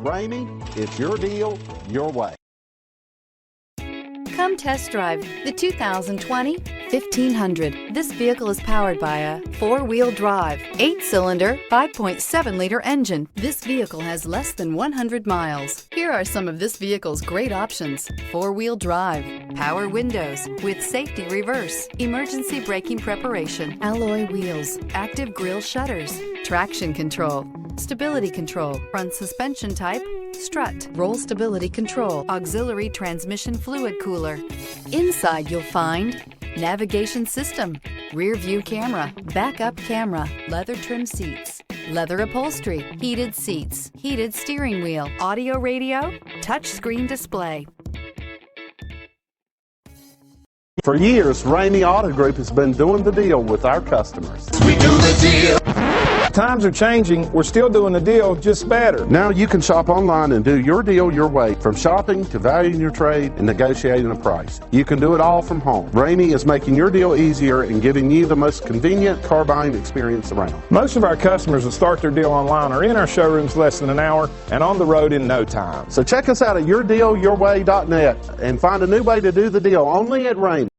Ramey, it's your deal, your way. Come test drive the 2020 1500. This vehicle is powered by a 4-wheel drive, 8-cylinder, 5.7-liter engine. This vehicle has less than 100 miles. Here are some of this vehicle's great options: 4-wheel drive, power windows with safety reverse, emergency braking preparation, alloy wheels, active grille shutters, traction control, stability control, front suspension type, strut, roll stability control, auxiliary transmission fluid cooler. Inside you'll find navigation system, rear view camera, backup camera, leather trim seats, leather upholstery, heated seats, heated steering wheel, audio radio, touch screen display. For years, Ramey Auto Group has been doing the deal with our customers. We do the deal. Times are changing. We're still doing the deal, just better. Now you can shop online and do your deal your way, from shopping to valuing your trade and negotiating a price. You can do it all from home. Ramey is making your deal easier and giving you the most convenient car buying experience around. Most of our customers that start their deal online are in our showrooms less than an hour and on the road in no time. So check us out at yourdealyourway.net and find a new way to do the deal only at Ramey.